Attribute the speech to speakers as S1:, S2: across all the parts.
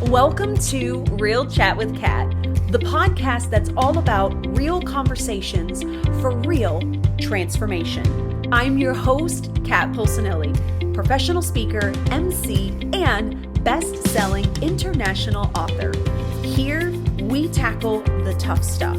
S1: Welcome to Real Chat with Kat, the podcast that's all about real conversations for real transformation. I'm your host, Kat Polsinelli, professional speaker, MC, and best-selling international author. Here, we tackle the tough stuff,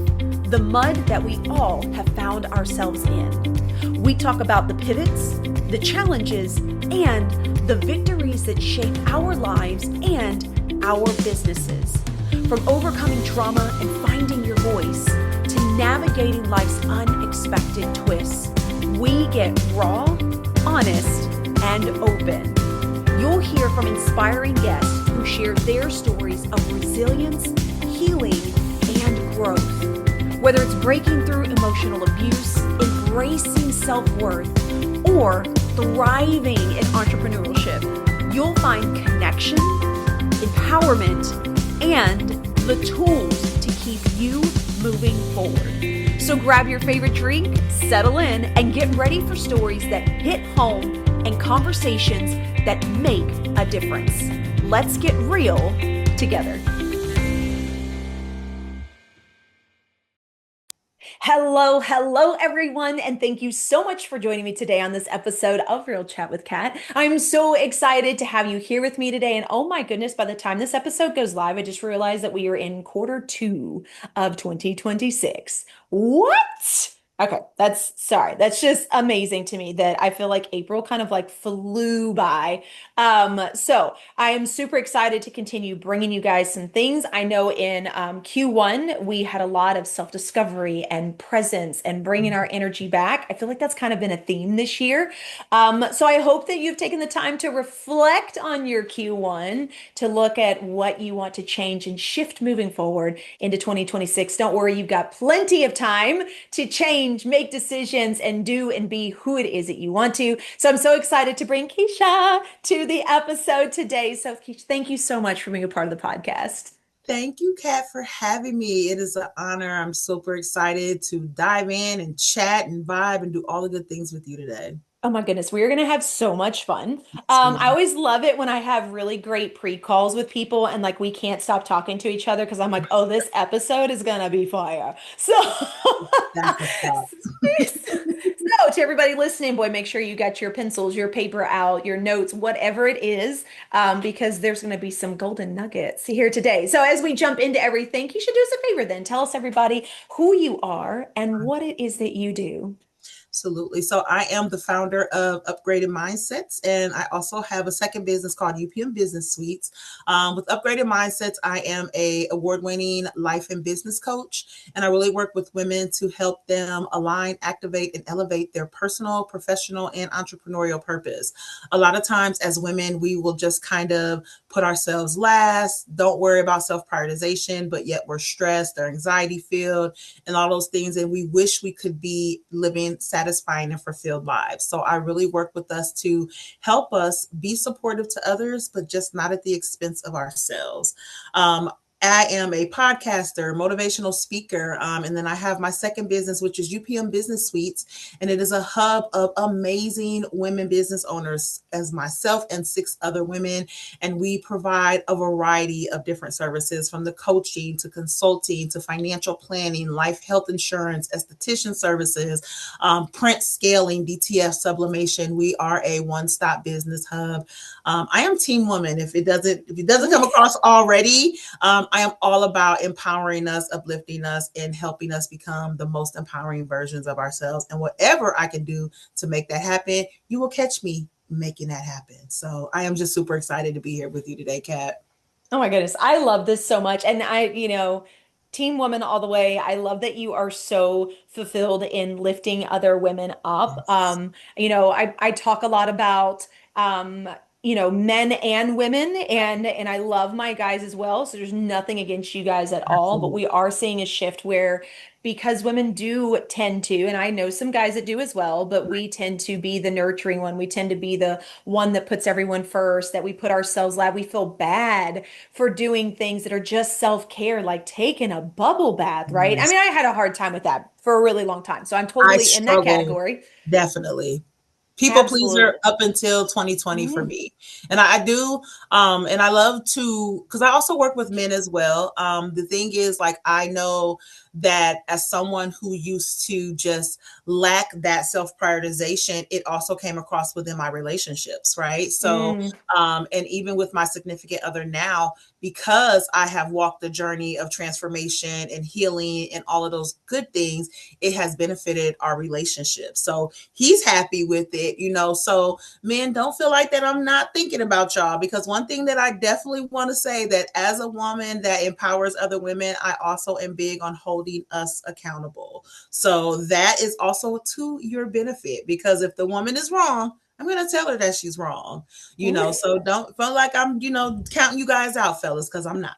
S1: the mud that we all have found ourselves in. We talk about the pivots, the challenges, and the victories that shape our lives and our businesses. From overcoming trauma and finding your voice to navigating life's unexpected twists, we get raw, honest, and open. You'll hear from inspiring guests who share their stories of resilience, healing, and growth. Whether it's breaking through emotional abuse, embracing self-worth, or thriving in entrepreneurship, you'll find connection, empowerment, and the tools to keep you moving forward. So grab your favorite drink, settle in, and get ready for stories that hit home and conversations that make a difference. Let's get real together. Hello, everyone, and thank you so much for joining me today on this episode of Real Chat with Kat. I'm so excited to have you here with me today, and oh my goodness, by the time this episode goes live, I just realized that we are in quarter 2 of 2026. What? Okay, that's just amazing to me that I feel like April kind of like flew by. So I am super excited to continue bringing you guys some things. I know in Q1 we had a lot of self-discovery and presence and bringing our energy back. I feel like that's kind of been a theme this year. So I hope that you've taken the time to reflect on your Q1, to look at what you want to change and shift moving forward into 2026. Don't worry, you've got plenty of time to change, make decisions, and do and be who it is that you want to. So I'm so excited to bring Kisha to the episode today. So Kisha, thank you so much for being a part of the podcast.
S2: Thank you, Kat, for having me. It is an honor. I'm super excited to dive in and chat and vibe and do all the good things with you today.
S1: Oh my goodness, we are going to have so much fun. I always love it when I have really great pre-calls with people and like we can't stop talking to each other because I'm like, oh, this episode is going to be fire. So, so to everybody listening, boy, make sure you got your pencils, your paper out, your notes, whatever it is, because there's going to be some golden nuggets here today. So as we jump into everything, you should do us a favor then. Tell us, everybody, who you are and what it is that you do.
S2: Absolutely. So I am the founder of Upgraded MindsetZ, and I also have a second business called UPM Business Suites. With Upgraded MindsetZ, I am a award-winning life and business coach, and I really work with women to help them align, activate, and elevate their personal, professional, and entrepreneurial purpose. A lot of times as women, we will just kind of put ourselves last, don't worry about self-prioritization, but yet we're stressed or anxiety-filled and all those things, and we wish we could be living satisfying and fulfilled lives. So I really work with us to help us be supportive to others, but just not at the expense of ourselves. I am a podcaster, motivational speaker, and then I have my second business, which is UPM Business Suites, and it is a hub of amazing women business owners as myself and 6 other women, and we provide a variety of different services from the coaching to consulting to financial planning, life health insurance, esthetician services, print scaling, DTF sublimation. We are a one-stop business hub. I am team woman. If it doesn't come across already, I am all about empowering us, uplifting us, and helping us become the most empowering versions of ourselves. And whatever I can do to make that happen, you will catch me making that happen. So I am just super excited to be here with you today, Kat.
S1: Oh my goodness, I love this so much. And team woman all the way. I love that you are so fulfilled in lifting other women up.
S2: Yes.
S1: I talk a lot about men and women, and I love my guys as well. So there's nothing against you guys at all, but
S2: Absolutely.
S1: we are seeing a shift where because women do tend to, and I know some guys that do as well, but we tend to be the nurturing one. We tend to be the one that puts everyone first, that we put ourselves last. We feel bad for doing things that are just self-care, like taking a bubble bath, right? I
S2: Yes.
S1: mean, I had a hard time with that for a really long time. So I'm
S2: I
S1: totally in that
S2: struggle
S1: category.
S2: definitely. People pleaser
S1: Absolutely.
S2: up until 2020 for
S1: Mhm.
S2: me. And I do, and I love to, because I also work with men as well. The thing is, like, I know that as someone who used to just lack that self prioritization, it also came across within my relationships, right? So,
S1: Mm.
S2: and even with my significant other now, because I have walked the journey of transformation and healing and all of those good things, it has benefited our relationship. So he's happy with it, So men, don't feel like that I'm not thinking about y'all, because one thing that I definitely want to say, that as a woman that empowers other women, I also am big on holding us accountable. So that is also to your benefit, because if the woman is wrong, I'm going to tell her that she's wrong, so don't feel like I'm, counting you guys out, fellas, because I'm not.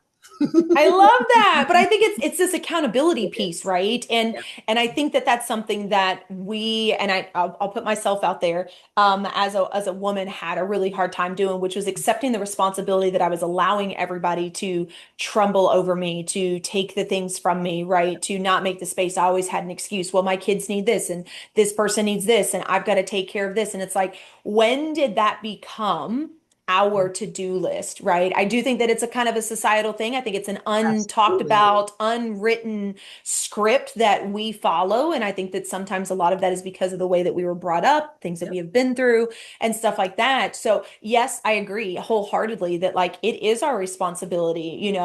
S1: I love that, but I think it's this accountability
S2: It
S1: piece,
S2: is.
S1: right?
S2: Yeah.
S1: And I think that that's something that we and I'll put myself out there as a woman had a really hard time doing, which was accepting the responsibility that I was allowing everybody to trumble over me, to take the things from me, right? To not make the space. I always had an excuse. Well, my kids need this, and this person needs this, and I've got to take care of this. And it's like, when did that become our to-do list, right? I do think that it's a kind of a societal thing. I think it's an untalked
S2: Absolutely.
S1: about, unwritten script that we follow. And I think that sometimes a lot of that is because of the way that we were brought up, things that we
S2: Yep.
S1: have been through, and stuff like that. So, yes, I agree wholeheartedly that like it is our responsibility.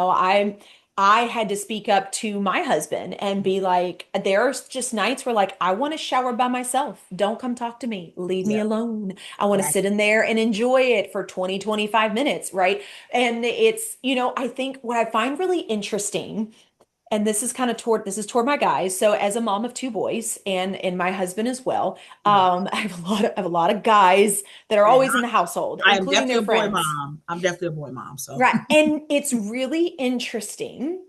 S1: I had to speak up to my husband and be like, there's just nights where like I want to shower by myself. Don't come talk to me. Leave me
S2: Yep.
S1: alone. I want to
S2: Exactly.
S1: sit in there and enjoy it for 20, 25 minutes, right? And it's, I think what I find really interesting, and this is toward my guys. So as a mom of two boys and my husband as well,
S2: Right.
S1: I have a lot of guys that are
S2: And
S1: always in the household,
S2: I am
S1: including
S2: definitely
S1: their
S2: a boy
S1: friends.
S2: mom. I'm definitely a boy mom. So
S1: Right. And it's really interesting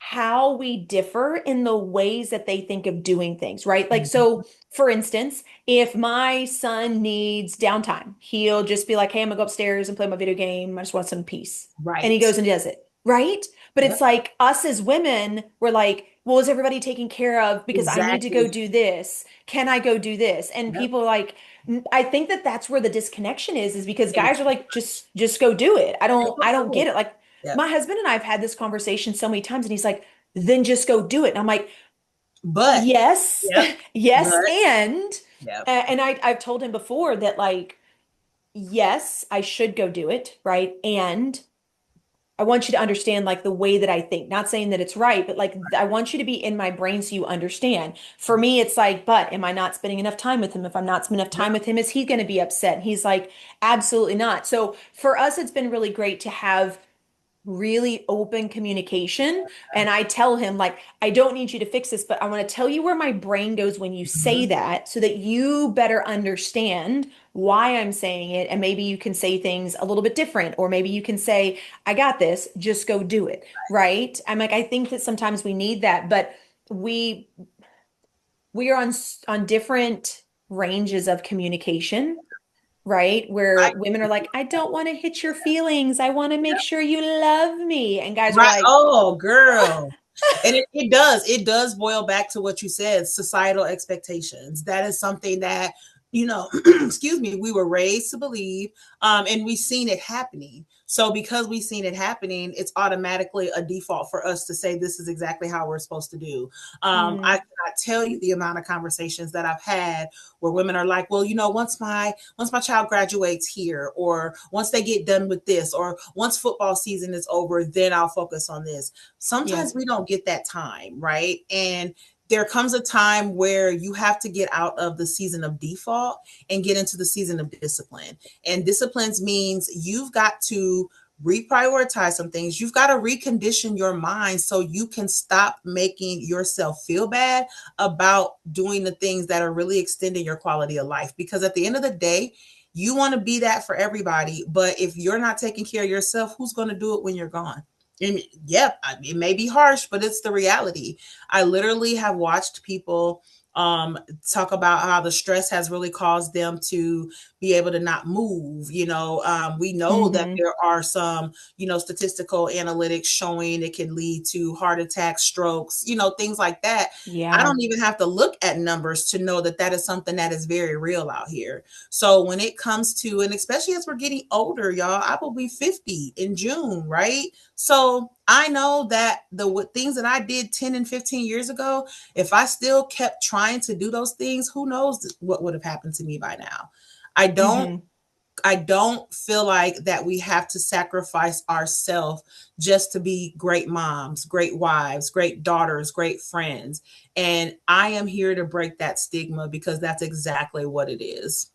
S1: how we differ in the ways that they think of doing things, right? Like, so for instance, if my son needs downtime, he'll just be like, hey, I'm gonna go upstairs and play my video game. I just want some peace. And he
S2: right.
S1: goes and does it, right? But it's
S2: Yep.
S1: like us as women, we're like, well, is everybody taken care of? Because I need to go
S2: Exactly.
S1: do this. Can I go do this? And
S2: Yep.
S1: people are like, I think that that's where the disconnection is because
S2: It
S1: guys are like, just go do it. I don't
S2: is.
S1: get it. Like,
S2: Yep.
S1: my husband and I have had this conversation so many times, and he's like, then just go do it. And I'm like,
S2: But
S1: yes,
S2: yep.
S1: yes,
S2: But
S1: and
S2: yep.
S1: I've told him before that like, yes, I should go do it, right? And I want you to understand like the way that I think. Not saying that it's right, but like I want you to be in my brain so you understand. For me, it's like, but am I not spending enough time with him? If I'm not spending enough
S2: Yep.
S1: time with him, is he going to be upset? And he's like, absolutely not. So for us, it's been really great to have really open communication. And I tell him, like, I don't need you to fix this, but I want to tell you where my brain goes when you say
S2: Mhm.
S1: that so that you better understand why I'm saying it. And maybe you can say things a little bit different, or maybe you can say, I got this, just go do it. Right. I'm like, I think that sometimes we need that, but we, we are on different ranges of communication, right? Where
S2: Right.
S1: women are like, I don't want to hit your feelings. I want to make sure you love me. And guys are
S2: Right.
S1: like,
S2: Oh, girl. And it does boil back to what you said, societal expectations. That is something that, excuse me, we were raised to believe, and we've seen it happening. So because we've seen it happening, it's automatically a default for us to say this is exactly how we're supposed to do. I
S1: mm,
S2: cannot tell you the amount of conversations that I've had where women are like, well, once my child graduates here, or once they get done with this, or once football season is over, then I'll focus on this.
S1: yeah,
S2: Sometimes we don't get that time, right? And there comes a time where you have to get out of the season of default and get into the season of discipline. And disciplines means you've got to reprioritize some things. You've got to recondition your mind so you can stop making yourself feel bad about doing the things that are really extending your quality of life. Because at the end of the day, you want to be that for everybody. But if you're not taking care of yourself, who's going to do it when you're gone? And yep, it may be harsh, but it's the reality. I literally have watched people talk about how the stress has really caused them to be able to not move. We know that
S1: Mm-hmm.
S2: there are some, statistical analytics showing it can lead to heart attacks, strokes, things like that. I
S1: Yeah.
S2: don't even have to look at numbers to know that that is something that is very real out here. So when it comes to, and especially as we're getting older, y'all, I will be 50 in June, right? So I know that the things that I did 10 and 15 years ago, if I still kept trying to do those things, who knows what would have happened to me by now. I don't
S1: Mm-hmm.
S2: I don't feel like that we have to sacrifice ourselves just to be great moms, great wives, great daughters, great friends. And I am here to break that stigma because that's exactly what it is.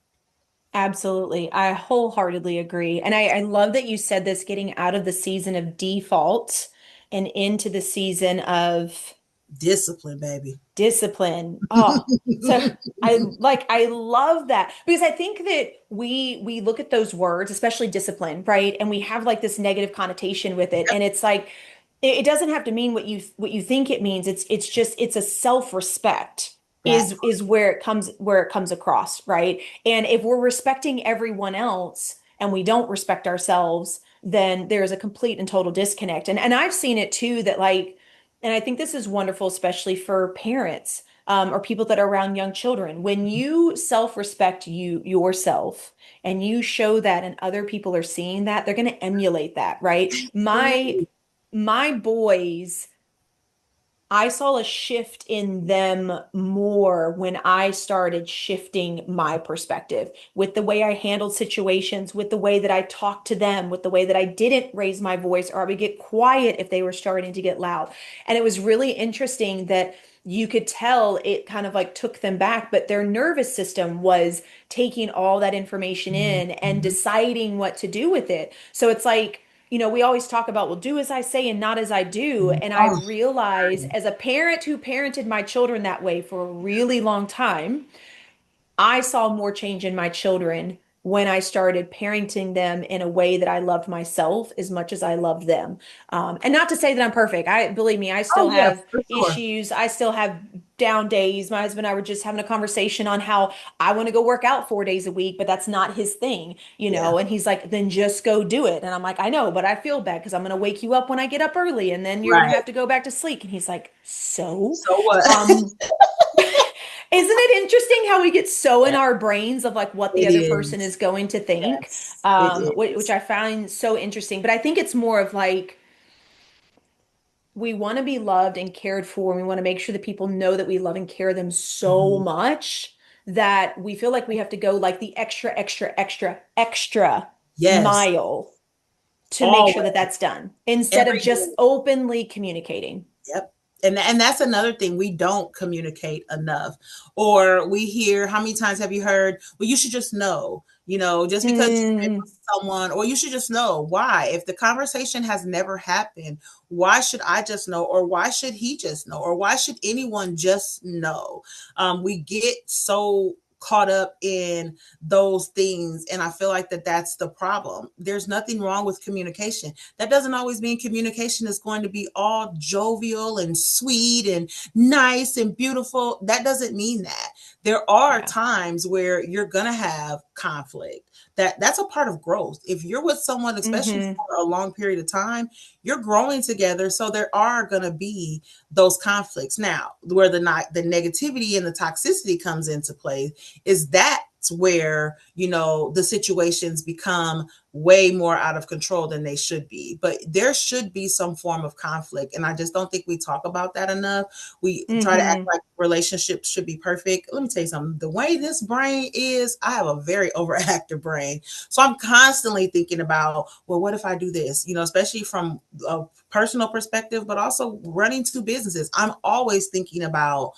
S1: Absolutely. I wholeheartedly agree. And I love that you said this, getting out of the season of default and into the season of
S2: Discipline, baby.
S1: discipline. Oh, so I love that because I think that we look at those words, especially discipline, right? And we have like this negative connotation with it. And it's like it doesn't have to mean what you think it means. It's just it's a self-respect
S2: That
S1: is where it comes across, right? And if we're respecting everyone else and we don't respect ourselves, then there's a complete and total disconnect. And I've seen it too that like and I think this is wonderful, especially for parents or people that are around young children. When you self-respect yourself and you show that and other people are seeing that, they're going to emulate that, right? My boys, I saw a shift in them more when I started shifting my perspective with the way I handled situations, with the way that I talked to them, with the way that I didn't raise my voice or I would get quiet if they were starting to get loud. And it was really interesting that you could tell it kind of like took them back, but their nervous system was taking all that information in and
S2: Mhm.
S1: deciding what to do with it. So it's like, we always talk about, well, do as I say and not as I do. And I
S2: Oh,
S1: realize as a parent who parented my children that way for a really long time, I saw more change in my children when I started parenting them in a way that I loved myself as much as I loved them. And not to say that I'm perfect. I believe me, I still
S2: oh yeah,
S1: have
S2: for sure.
S1: issues. I still have down days. My husband and I were just having a conversation on how I want to go work out 4 days a week, but that's not his thing,
S2: Yeah,
S1: And he's like, then just go do it. And I'm like, I know, but I feel bad because I'm going to wake you up when I get up early and then you're going to
S2: right.
S1: have to go back to sleep. And he's like, so?
S2: So what?
S1: Um, isn't it interesting how we get so in our brains of like what the
S2: It
S1: other person is
S2: is.
S1: going to think,
S2: Yes, it
S1: which
S2: is.
S1: I find so interesting. But I think it's more of like we want to be loved and cared for, and we want to make sure that people know that we love and care them so
S2: Mhm.
S1: much that we feel like we have to go like the extra, extra, extra, extra
S2: Yes,
S1: mile to make sure that
S2: always.
S1: that's done instead of
S2: Every
S1: just
S2: day.
S1: openly communicating.
S2: Yep. And that's another thing we don't communicate enough. Or we hear, how many times have you heard, well, you should just know, just because you've been
S1: Hmm.
S2: with someone, or you should just know. Why? If the conversation has never happened, why should I just know? Or why should he just know? Or why should anyone just know? We get so caught up in those things. And I feel like that's the problem. There's nothing wrong with communication. That doesn't always mean communication is going to be all jovial and sweet and nice and beautiful. That doesn't mean that. There are
S1: Yeah.
S2: times where you're going to have conflict. That's a part of growth. If you're with someone, especially
S1: Hmm.
S2: for a long period of time, you're growing together. So there are going to be those conflicts. Now, where the negativity and the toxicity comes into play is that's where, the situations become way more out of control than they should be. But there should be some form of conflict. And I just don't think we talk about that enough. We try to act
S1: Hmm.
S2: like relationships should be perfect. Let me tell you something. The way this brain is, I have a very overactive brain. So I'm constantly thinking about, well, what if I do this? Especially from a personal perspective, but also running two businesses. I'm always thinking about,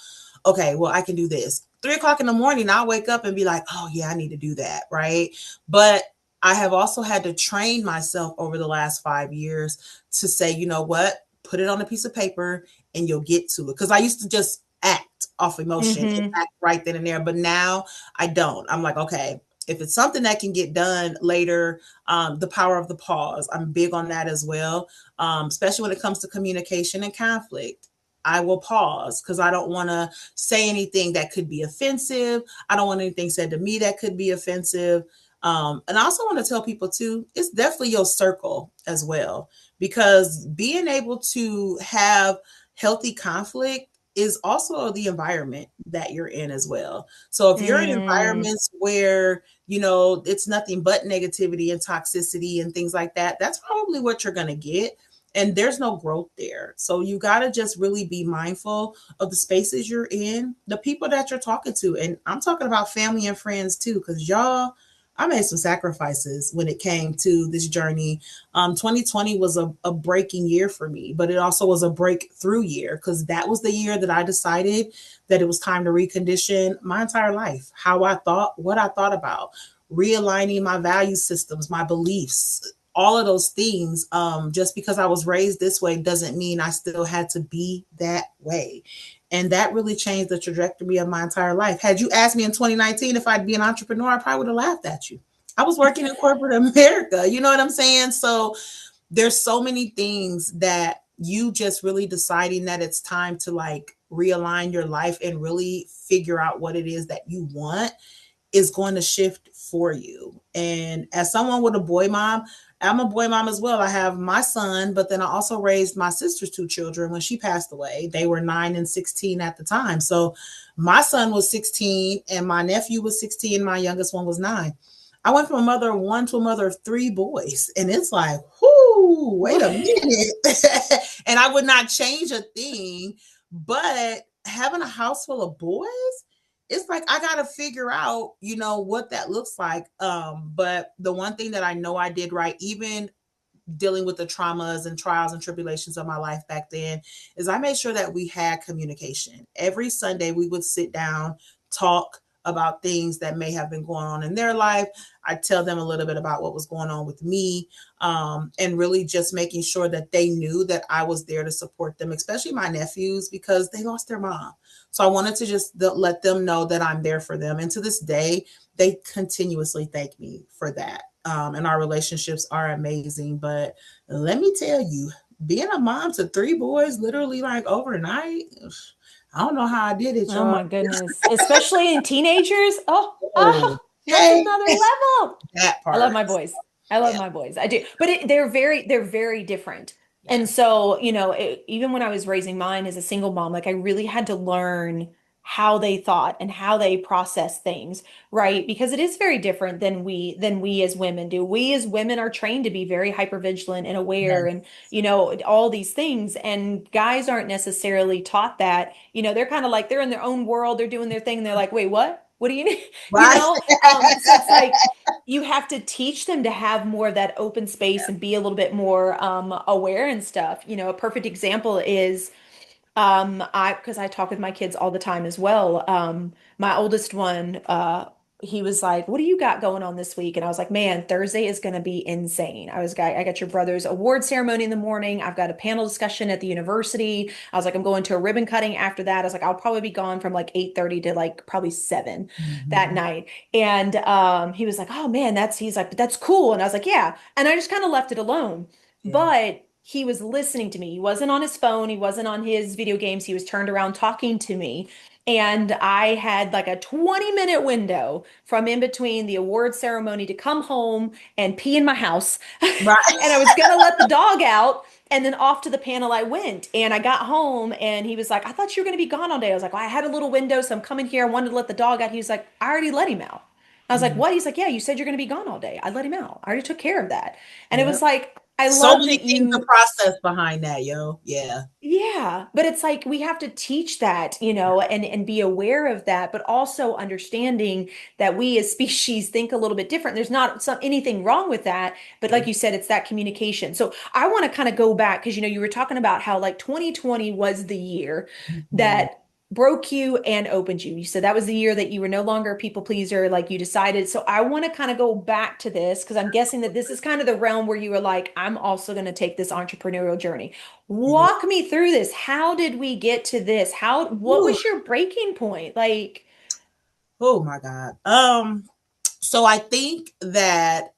S2: okay, well, I can do this. 3 o'clock in the morning, I'll wake up and be like, oh, yeah, I need to do that. Right. But I have also had to train myself over the last 5 years to say, you know what, put it on a piece of paper and you'll get to it. Because I used to just act off emotion and
S1: Hmm.
S2: act right then and there. But now I don't. I'm like, okay, if it's something that can get done later, the power of the pause. I'm big on that as well, especially when it comes to communication and conflict. I will pause because I don't want to say anything that could be offensive. I don't want anything said to me that could be offensive. And I also want to tell people too, it's definitely your circle as well, because being able to have healthy conflict is also the environment that you're in as well. So if you're in
S3: Mm,
S2: environments where, it's nothing but negativity and toxicity and things like that, that's probably what you're going to get. And there's no growth there. So you got to just really be mindful of the spaces you're in, the people that you're talking to. And I'm talking about family and friends too, because y'all, I made some sacrifices when it came to this journey. 2020 was a breaking year for me, but it also was a breakthrough year because that was the year that I decided that it was time to recondition my entire life, how I thought, what I thought about, realigning my value systems, my beliefs, all of those things. Just because I was raised this way doesn't mean I still had to be that way. And that really changed the trajectory of my entire life. Had you asked me in 2019 if I'd be an entrepreneur, I probably would have laughed at you. I was working in corporate America. You know what I'm saying? So there's so many things that you just really deciding that it's time to like realign your life and really figure out what it is that you want is going to shift for you. And as someone with a boy mom, I'm a boy mom as well. I have my son, but then I also raised my sister's two children when she passed away. They were 9 and 16 at the time. So my son was 16 and my nephew was 16. My youngest one was 9. I went from a mother of one to a mother of 3 boys. And it's like, whoo, wait a minute. And I would not change a thing. But having a house full of boys, it's like I gotta figure out, what that looks like. But the one thing that I know I did right, even dealing with the traumas and trials and tribulations of my life back then, is I made sure that we had communication. Every Sunday we would sit down, talk about things that may have been going on in their life. I'd tell them a little bit about what was going on with me, and really just making sure that they knew that I was there to support them, especially my nephews, because they lost their mom. So I wanted to just let them know that I'm there for them. And to this day, they continuously thank me for that. And our relationships are amazing. But let me tell you, being a mom to 3 boys literally like overnight, I don't know how I did it,
S3: oh
S2: y'all.
S3: my goodness. Especially in teenagers. Oh,
S2: Oh,
S3: that's
S2: okay.
S3: another level.
S2: That
S3: I love
S2: part.
S3: my boys. I love
S2: Yeah.
S3: my boys. I do. But they're very different. And
S2: Yes.
S3: so, even when I was raising mine as a single mom, like I really had to learn how they thought and how they process things, right? Because it is very different than we as women do. We as women are trained to be very hypervigilant and aware
S2: Yes.
S3: and, all these things. And guys aren't necessarily taught that. They're kind of like they're in their own world, they're doing their thing, and they're like, wait, what? What do you need?
S2: Right.
S3: So it's like you have to teach them to have more of that open space and be a little bit more aware and stuff. A perfect example is because I talk with my kids all the time as well. My oldest one, he was like, "What do you got going on this week?" And I was like, "Man, Thursday is going to be insane. I got your brother's award ceremony in the morning. I've got a panel discussion at the university. I was like, I'm going to a ribbon cutting after that. I was like, I'll probably be gone from like 8:30 to like probably 7 that
S2: Mhm.
S3: night." And he was like, "Oh man, he's like, but that's cool." And I was like, "Yeah." And I just kind of left it alone.
S2: Yeah.
S3: But he was listening to me. He wasn't on his phone. He wasn't on his video games. He was turned around talking to me. And I had like a 20-minute window from in between the award ceremony to come home and pee in my house.
S2: Right.
S3: And I was going to let the dog out. And then off to the panel I went. And I got home and he was like, "I thought you were going to be gone all day." I was like, "Well, I had a little window, so I'm coming here. I wanted to let the dog out." He was like, "I already let him out." I was like,
S2: Mhm.
S3: "What?" He's like, "Yeah, you said you're going to be gone all day. I let him out. I already took care of that." And it was
S2: Yep.
S3: like, I
S2: So
S3: love
S2: many
S3: that
S2: things to
S3: you
S2: process behind that, yo. Yeah.
S3: yeah, but it's like we have to teach that, and be aware of that, but also understanding that we as species think a little bit different. There's not anything wrong with that, but like you said, it's that communication. So I want to kind of go back because you were talking about how like 2020 was the year
S2: Mhm.
S3: that broke you and opened you. You said that was the year that you were no longer a people pleaser, like you decided. So I want to kind of go back to this because I'm guessing that this is kind of the realm where you were like, I'm also going to take this entrepreneurial journey.
S2: Yeah.
S3: Walk me through this. How did we get to this? What
S2: Ooh.
S3: was your breaking point?
S2: Oh my God. So I think that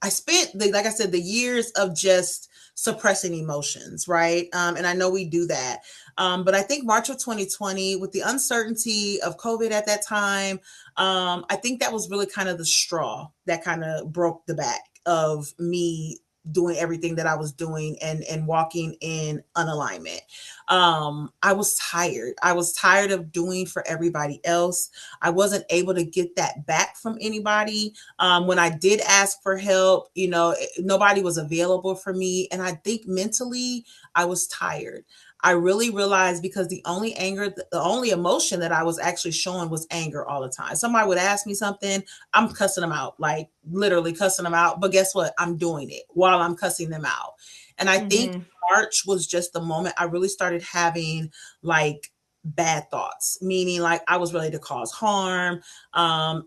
S2: I spent like I said, the years of just suppressing emotions, right? And I know we do that. But I think March of 2020, with the uncertainty of COVID at that time, I think that was really kind of the straw that kind of broke the back of me doing everything that I was doing and walking in unalignment. I was tired. I was tired of doing for everybody else. I wasn't able to get that back from anybody. When I did ask for help, nobody was available for me. And I think mentally, I was tired. I really realized because the only emotion that I was actually showing was anger all the time. Somebody would ask me something, I'm cussing them out, like literally cussing them out. But guess what? I'm doing it while I'm cussing them out. And I think
S3: Mm-hmm.
S2: March was just the moment I really started having like bad thoughts, meaning like I was ready to cause harm. And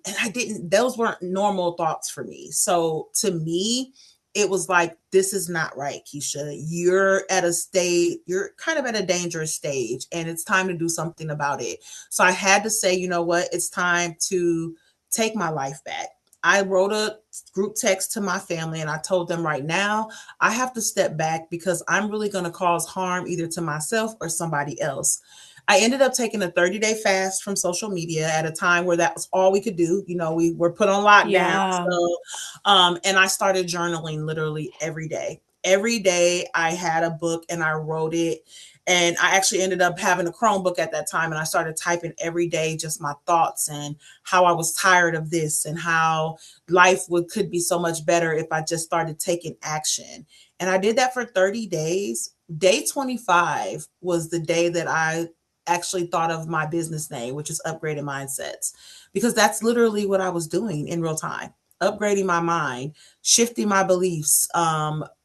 S2: those weren't normal thoughts for me. So to me, it was like, this is not right, Kisha. You're kind of at a dangerous stage and it's time to do something about it. So I had to say, you know what? It's time to take my life back. I wrote a group text to my family and I told them right now, I have to step back because I'm really going to cause harm either to myself or somebody else. I ended up taking a 30-day fast from social media at a time where that was all we could do. We were put on lockdown.
S3: Yeah.
S2: So, and I started journaling literally every day. Every day I had a book and I wrote it. And I actually ended up having a Chromebook at that time. And I started typing every day just my thoughts and how I was tired of this and how could be so much better if I just started taking action. And I did that for 30 days. Day 25 was the day that I actually thought of my business name, which is Upgraded MindsetZ, because that's literally what I was doing in real time. Upgrading my mind, shifting my beliefs,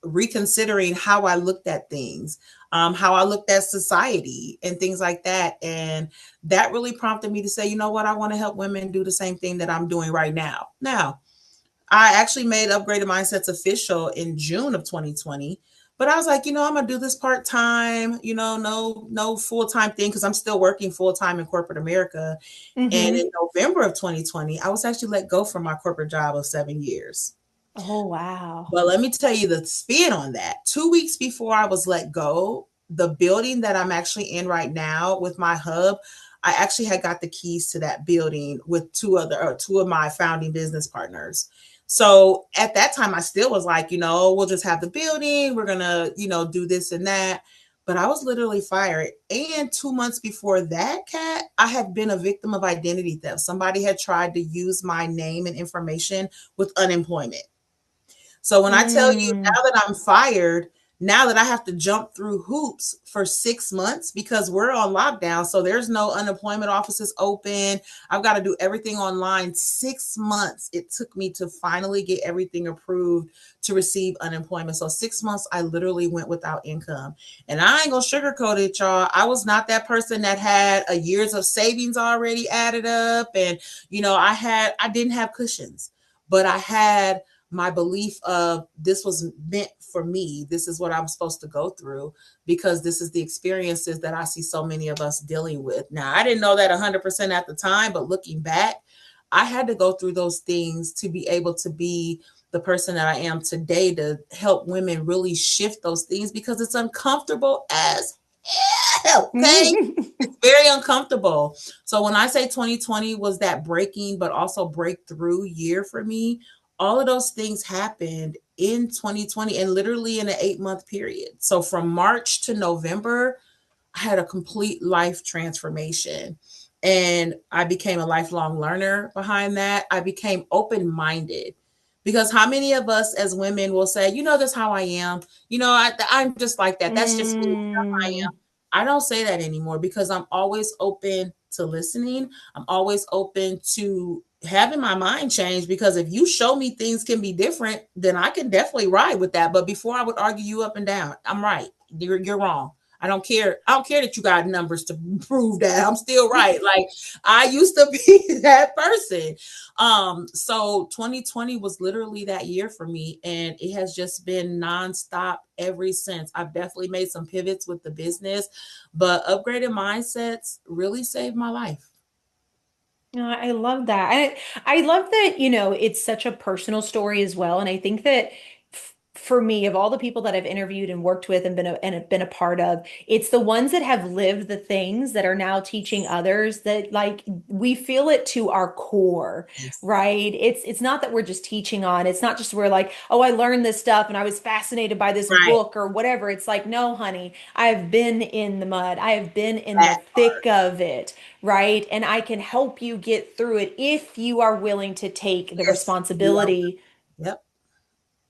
S2: reconsidering how I looked at things, how I looked at society and things like that. And that really prompted me to say, you know what, I want to help women do the same thing that I'm doing right now. Now, I actually made Upgraded Mindsets official in June of 2020. But I was like, I'm gonna do this part time, no full time thing because I'm still working full time in corporate America. And
S3: Mm-hmm.
S2: in November of 2020, I was actually let go from my corporate job of 7 years.
S3: Oh, wow.
S2: But let me tell you the spin on that. 2 weeks before I was let go, the building that I'm actually in right now with my hub, I actually had got the keys to that building with two of my founding business partners. So at that time, I still was like, we'll just have the building. We're going to, do this and that. But I was literally fired. And 2 months before that, Kat, I had been a victim of identity theft. Somebody had tried to use my name and information with unemployment. So when I tell you
S3: Mm.
S2: now that I'm fired, now that I have to jump through hoops for 6 months because we're on lockdown, so there's no unemployment offices open. I've got to do everything online. 6 months it took me to finally get everything approved to receive unemployment. So 6 months I literally went without income. And I ain't gonna sugarcoat it, y'all. I was not that person that had a years of savings already added up. And I didn't have cushions, but I had my belief of this was meant for me. This is what I'm supposed to go through because this is the experiences that I see so many of us dealing with. Now, I didn't know that 100% at the time, but looking back, I had to go through those things to be able to be the person that I am today to help women really shift those things because it's uncomfortable as hell. Okay. It's very uncomfortable. So when I say 2020 was that breaking, but also breakthrough year for me, all of those things happened in 2020 and literally in an 8-month period. So from March to November, I had a complete life transformation. And I became a lifelong learner behind that. I became open minded because how many of us as women will say, that's how I am. I'm just like that. That's just me. That's how I
S3: Mm.
S2: am. I don't say that anymore because I'm always open to listening. I'm always open to having my mind change because if you show me things can be different, then I can definitely ride with that. But before I would argue you up and down, I'm right. You're wrong. I don't care. I don't care that you got numbers to prove that I'm still right. Like I used to be that person. So 2020 was literally that year for me, and it has just been nonstop ever since. I've definitely made some pivots with the business, but Upgraded Mindsets really saved my life.
S3: I love that. I love that, it's such a personal story as well. And I think that for me, of all the people that I've interviewed and worked with and have been a part of, it's the ones that have lived the things that are now teaching others that like we feel it to our core,
S2: Yes.
S3: right? It's not that we're just teaching on, it's not just we're like, oh, I learned this stuff and I was fascinated by this
S2: Right.
S3: book or whatever. It's like, no, honey, I have been in the mud. I have been in the
S2: That
S3: thick
S2: part.
S3: of it, right? And I can help you get through it if you are willing to take the
S2: Yes. You are.
S3: responsibility.
S2: Yep.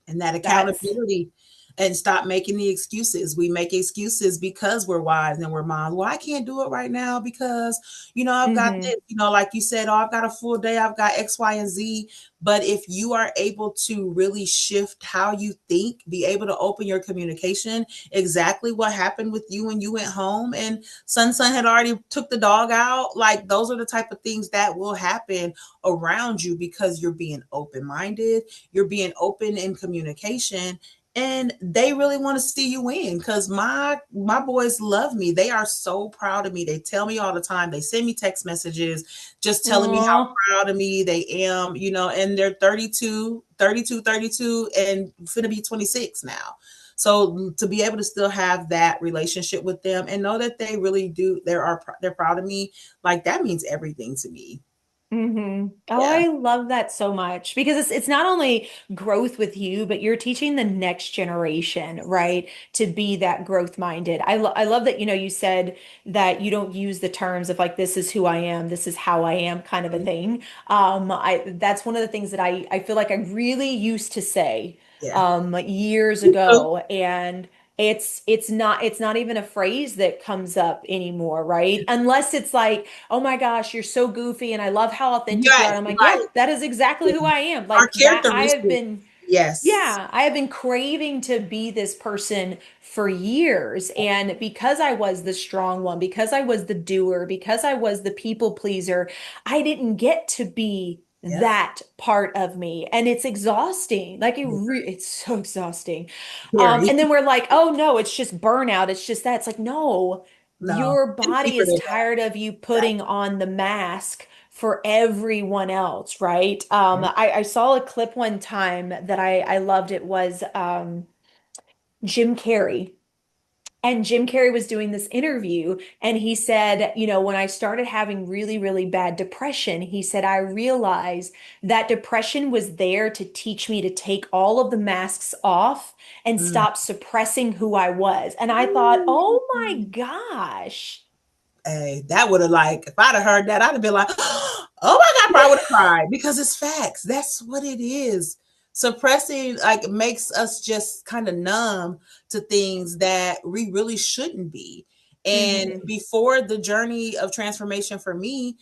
S2: And that
S3: That's
S2: accountability, and stop making the excuses. We make excuses because we're wives and we're moms. Well, I can't do it right now because, I've got
S3: hmm
S2: this, like you said, oh, I've got a full day, I've got X, Y, and Z. But if you are able to really shift how you think, be able to open your communication, exactly what happened with you when you went home and son had already took the dog out, like those are the type of things that will happen around you because you're being open-minded, you're being open in communication, and they really want to see you win because my boys love me. They are so proud of me. They tell me all the time. They send me text messages just telling me how
S3: Aw.
S2: proud of me they am, and they're 32 and finna be 26 now. So to be able to still have that relationship with them and know that they really do, they're proud of me, like that means everything to me.
S3: Oh,
S2: Yeah.
S3: I love that so much because it's not only growth with you, but you're teaching the next generation, right, to be that growth minded. I love that, you said that you don't use the terms of like this is who I am, this is how I am kind of a thing. I that's one of the things that I feel like I really used to say
S2: Yeah.
S3: years
S2: Me too.
S3: ago, and it's not even a phrase that comes up anymore, right? Unless it's like, oh my gosh, you're so goofy and I love how authentic you are.
S2: Right,
S3: And I'm like, yeah,
S2: right.
S3: that is exactly who
S2: Yeah.
S3: I am.
S2: Our
S3: Like that,
S2: characteristics. Yes.
S3: I have been craving to be this person for years. And because I was the strong one, because I was the doer, because I was the people pleaser, I didn't get to be
S2: Yep.
S3: that part of me. And it's exhausting. Like it's so exhausting.
S2: Very.
S3: And then we're like, oh no, it's just burnout. It's just that. It's like, no,
S2: No,
S3: your
S2: it's
S3: body
S2: deeper
S3: is
S2: than that.
S3: tired of you putting
S2: Exactly.
S3: on the mask for everyone else, right?
S2: Yeah.
S3: I saw a clip one time that I loved. It was Jim Carrey. And Jim Carrey was doing this interview, and he said, when I started having really, really bad depression, he said, I realized that depression was there to teach me to take all of the masks off and
S2: Mm.
S3: stop suppressing who I was. And I thought, oh my gosh.
S2: Hey, that would have like if I'd have heard that, I'd have been like, oh my God, I probably would have cried because it's facts. That's what it is. Suppressing like makes us just kind of numb to things that we really shouldn't be. And
S3: hmm
S2: before the journey of transformation for me,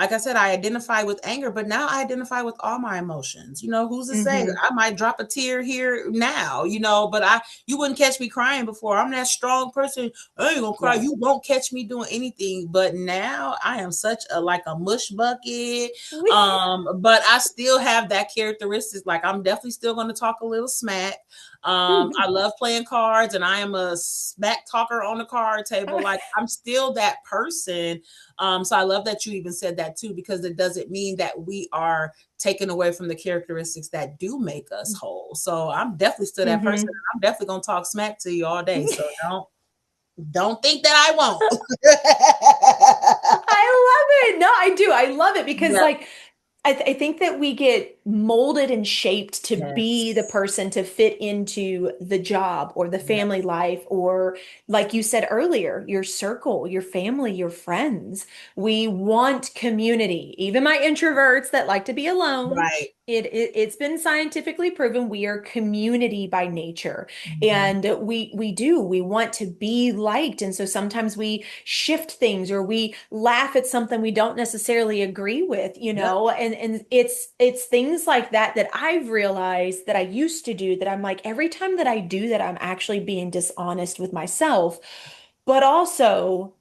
S2: like I said, I identify with anger, but now I identify with all my emotions. Who's to say
S3: hmm
S2: I might drop a tear here now, but you wouldn't catch me crying before. I'm that strong person. I ain't gonna cry.
S3: Yeah.
S2: You won't catch me doing anything. But now I am such a like a mush bucket. But I still have that characteristics. Like I'm definitely still gonna talk a little smack. I love playing cards and I am a smack talker on the card table. Like I'm still that person. So I love that you even said that too, because it doesn't mean that we are taken away from the characteristics that do make us whole. So I'm definitely still that person.
S3: hmm
S2: I'm definitely gonna talk smack to you all day. So don't think that I won't.
S3: I love it. No, I do. I love it because
S2: Yeah.
S3: like I think that we get molded and shaped to be the
S2: Yes.
S3: person to fit into the job or the
S2: Yeah.
S3: family life, or like you said earlier, your circle, your family, your friends. We want community. Even my introverts that like to be alone.
S2: Right.
S3: It's been scientifically proven we are community by nature,
S2: Mhm.
S3: and we want to be liked, and so sometimes we shift things or we laugh at something we don't necessarily agree with,
S2: Yep.
S3: and it's things like that that I've realized that I used to do, that I'm like, every time that I do that, I'm actually being dishonest with myself, but also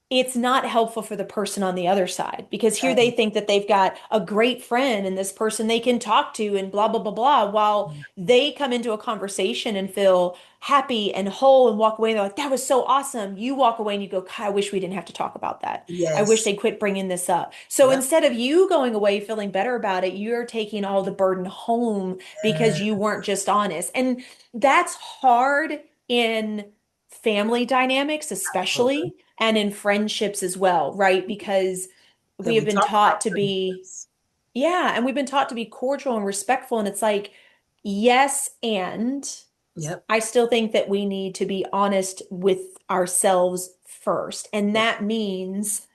S3: it's not helpful for the person on the other side, because here they
S2: Right.
S3: think that they've got a great friend and this person they can talk to and blah blah blah blah, while they come into a conversation and feel happy and whole and walk away and they're like, that was so awesome. You walk away and you go, God, I wish we didn't have to talk about that. I wish
S2: Yes.
S3: they quit bringing this up. So
S2: Yep.
S3: instead of you going away feeling better about it, you're taking all the burden home because you weren't just honest. And that's hard in family dynamics,
S2: Absolutely.
S3: especially, and in friendships as well, right? Because
S2: That
S3: we have
S2: we
S3: been
S2: talk
S3: taught
S2: about
S3: to be,
S2: friendships.
S3: yeah, and we've been taught to be cordial and respectful. And it's like, yes, and
S2: Yep.
S3: I still think that we need to be honest with ourselves first. And
S2: Yep.
S3: that means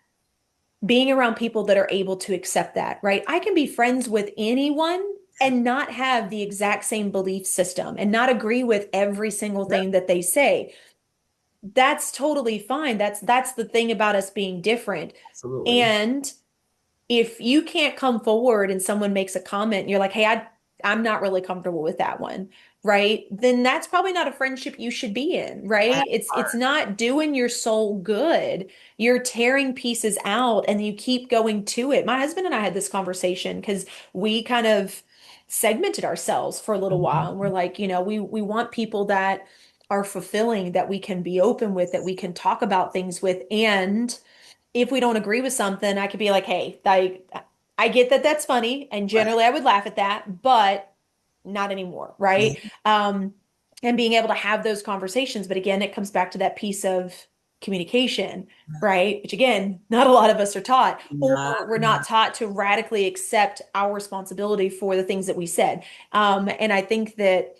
S3: being around people that are able to accept that, right? I can be friends with anyone and not have the exact same belief system and not agree with every single
S2: Yep.
S3: thing that they say. That's totally fine. That's the thing about us being different.
S2: Absolutely.
S3: And if you can't come forward and someone makes a comment and you're like, hey, I'm not really comfortable with that one, right? Then that's probably not a friendship you should be in,
S2: That
S3: right? It's
S2: part.
S3: not doing your soul good. You're tearing pieces out and you keep going to it. My husband and I had this conversation because we kind of segmented ourselves for a little while. And we're
S2: Mhm.
S3: like, we want people that are fulfilling, that we can be open with, that we can talk about things with. And if we don't agree with something, I could be like, hey, I get that that's funny, and
S2: Right.
S3: generally I would laugh at that, but not anymore,
S2: Yeah.
S3: right? And being able to have those conversations. But again, it comes back to that piece of communication, right? Which again, not a lot of us are taught,
S2: Nah,
S3: or we're not taught to radically accept our responsibility for the things that we said. And I think that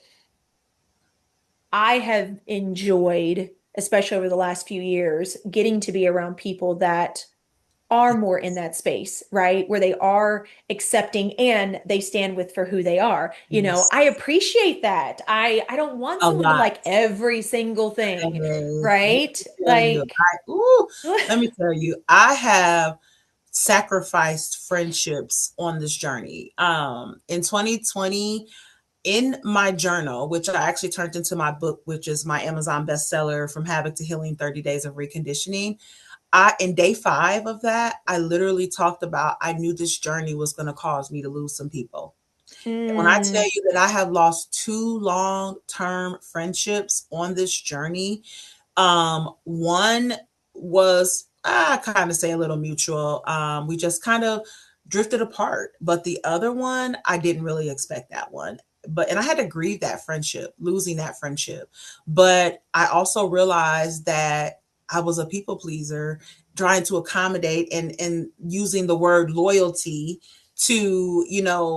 S3: I have enjoyed, especially over the last few years, getting to be around people that are more in that space, right? Where they are accepting and they stand with for who they are.
S2: yes.
S3: I appreciate that. I don't want
S2: A
S3: someone to
S2: lot.
S3: like every single thing,
S2: Hey, let me
S3: right?
S2: tell you,
S3: Like,
S2: let me tell you, I have sacrificed friendships on this journey. In 2020, in my journal, which I actually turned into my book, which is my Amazon bestseller, From Havoc to Healing 30 Days of Reconditioning. In day 5 of that, I literally talked about I knew this journey was going to cause me to lose some people. When I tell
S3: mm,
S2: you that I have lost 2 long-term friendships on this journey, one was, I kind of say a little mutual. We just kind of drifted apart. But the other one, I didn't really expect that one. And I had to grieve that friendship, losing that friendship. But I also realized that I was a people pleaser, trying to accommodate and using the word loyalty to,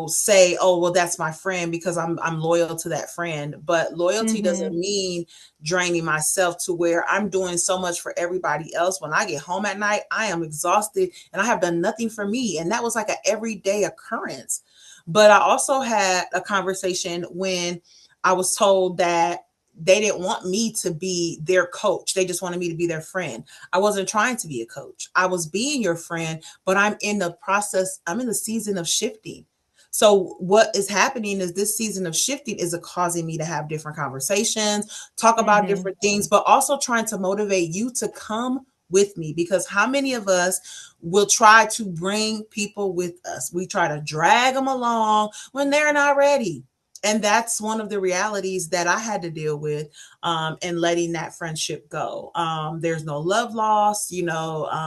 S2: say, oh, well, that's my friend because I'm loyal to that friend. But loyalty doesn't
S3: hmm
S2: mean draining myself to where I'm doing so much for everybody else. When I get home at night, I am exhausted and I have done nothing for me. And that was like an everyday occurrence. But I also had a conversation when I was told that they didn't want me to be their coach. They just wanted me to be their friend. I wasn't trying to be a coach. I was being your friend, but I'm in the process, I'm in the season of shifting. So what is happening is this season of shifting is causing me to have different conversations, talk about
S3: hmm
S2: different things, but also trying to motivate you to come with me, because how many of us will try to bring people with us? We try to drag them along when they're not ready. And that's one of the realities that I had to deal with, and letting that friendship go. There's no love lost,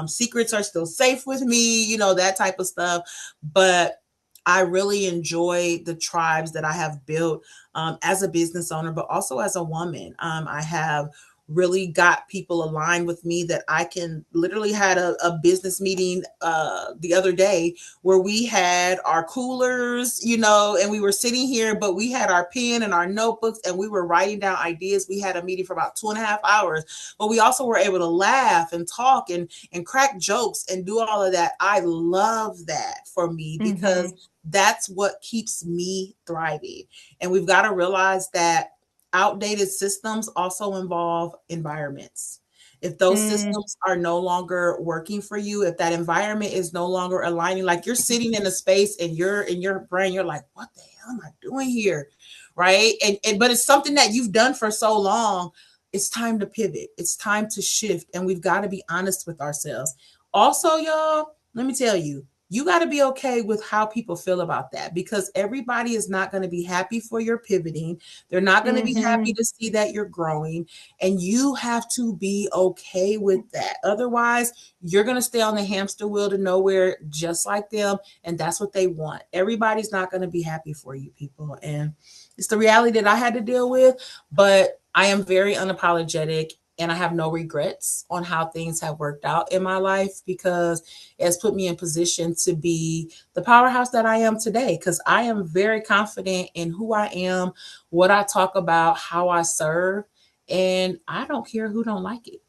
S2: secrets are still safe with me, that type of stuff. But I really enjoy the tribes that I have built, as a business owner, but also as a woman. I have really got people aligned with me that I can literally had a business meeting the other day where we had our coolers, and we were sitting here, but we had our pen and our notebooks and we were writing down ideas. We had a meeting for about 2.5 hours, but we also were able to laugh and talk and crack jokes and do all of that. I love that for me because
S3: hmm
S2: that's what keeps me thriving. And we've got to realize that outdated systems also involve environments. If those
S3: mm
S2: systems are no longer working for you, if that environment is no longer aligning, like you're sitting in a space and you're in your brain, you're like, what the hell am I doing here? Right. And but it's something that you've done for so long. it's time to pivot. It's time to shift. And we've got to be honest with ourselves. Also, y'all, let me tell you, you got to be okay with how people feel about that, because everybody is not going to be happy for your pivoting. They're not going to be happy to see that you're growing, and you have to be okay with that. Otherwise, you're going to stay on the hamster wheel to nowhere just like them, and that's what they want. Everybody's not going to be happy for you, people, and it's the reality that I had to deal with, but I am very unapologetic and I have no regrets on how things have worked out in my life, because it has put me in position to be the powerhouse that I am today, because I am very confident in who I am, what I talk about, how I serve, and I don't care who don't like it.